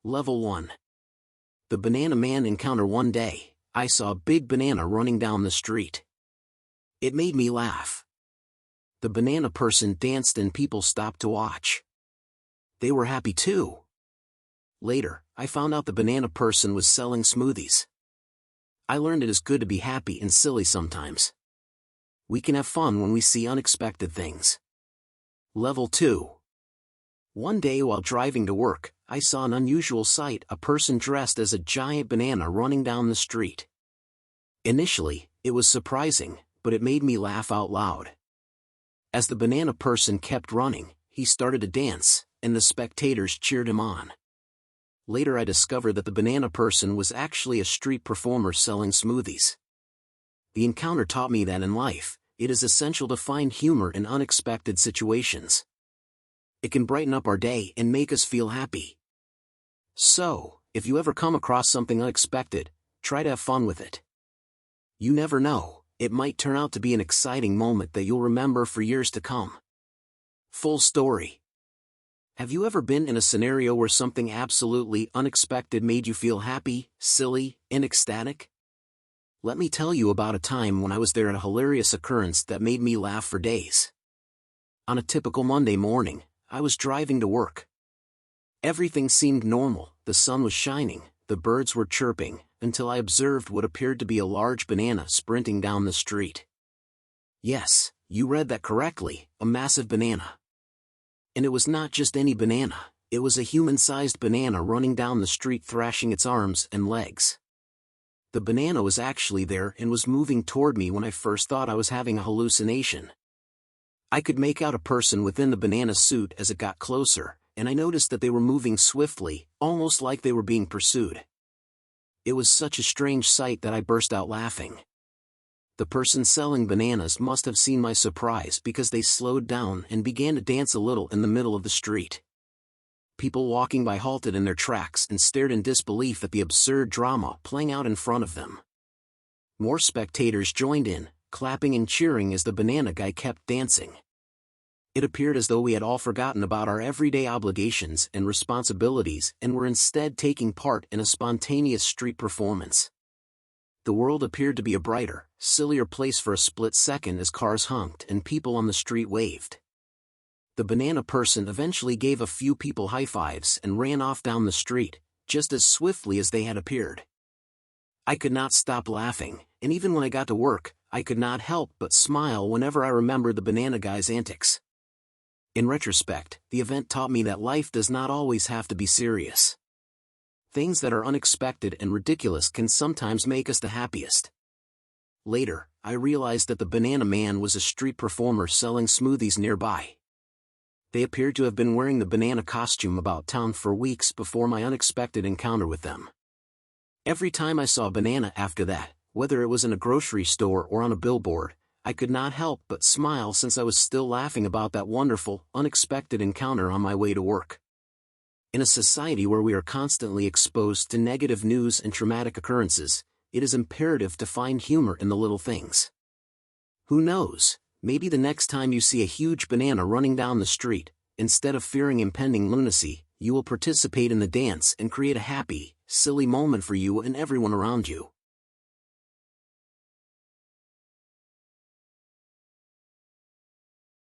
Level 1. The Banana Man encounter. One day, I saw a big banana running down the street. It made me laugh. The banana person danced and people stopped to watch. They were happy too. Later, I found out the banana person was selling smoothies. I learned it is good to be happy and silly sometimes. We can have fun when we see unexpected things. Level 2. One day while driving to work, I saw an unusual sight: a person dressed as a giant banana running down the street. Initially, it was surprising, but it made me laugh out loud. As the banana person kept running, he started to dance, and the spectators cheered him on. Later I discovered that the banana person was actually a street performer selling smoothies. The encounter taught me that in life, it is essential to find humor in unexpected situations. It can brighten up our day and make us feel happy. So, if you ever come across something unexpected, try to have fun with it. You never know, it might turn out to be an exciting moment that you'll remember for years to come. Full story. Have you ever been in a scenario where something absolutely unexpected made you feel happy, silly, and ecstatic? Let me tell you about a time when I was there at a hilarious occurrence that made me laugh for days. On a typical Monday morning, I was driving to work. Everything seemed normal: the sun was shining, the birds were chirping, until I observed what appeared to be a large banana sprinting down the street. Yes, you read that correctly, a massive banana. And it was not just any banana, it was a human-sized banana running down the street thrashing its arms and legs. The banana was actually there and was moving toward me when I first thought I was having a hallucination. I could make out a person within the banana suit as it got closer, and I noticed that they were moving swiftly, almost like they were being pursued. It was such a strange sight that I burst out laughing. The person selling bananas must have seen my surprise because they slowed down and began to dance a little in the middle of the street. People walking by halted in their tracks and stared in disbelief at the absurd drama playing out in front of them. More spectators joined in, clapping and cheering as the banana guy kept dancing. It appeared as though we had all forgotten about our everyday obligations and responsibilities and were instead taking part in a spontaneous street performance. The world appeared to be a brighter, sillier place for a split second as cars honked and people on the street waved. The banana person eventually gave a few people high fives and ran off down the street, just as swiftly as they had appeared. I could not stop laughing, and even when I got to work, I could not help but smile whenever I remembered the banana guy's antics. In retrospect, the event taught me that life does not always have to be serious. Things that are unexpected and ridiculous can sometimes make us the happiest. Later, I realized that the banana man was a street performer selling smoothies nearby. They appeared to have been wearing the banana costume about town for weeks before my unexpected encounter with them. Every time I saw a banana after that, whether it was in a grocery store or on a billboard, I could not help but smile since I was still laughing about that wonderful, unexpected encounter on my way to work. In a society where we are constantly exposed to negative news and traumatic occurrences, it is imperative to find humor in the little things. Who knows, maybe the next time you see a huge banana running down the street, instead of fearing impending lunacy, you will participate in the dance and create a happy, silly moment for you and everyone around you.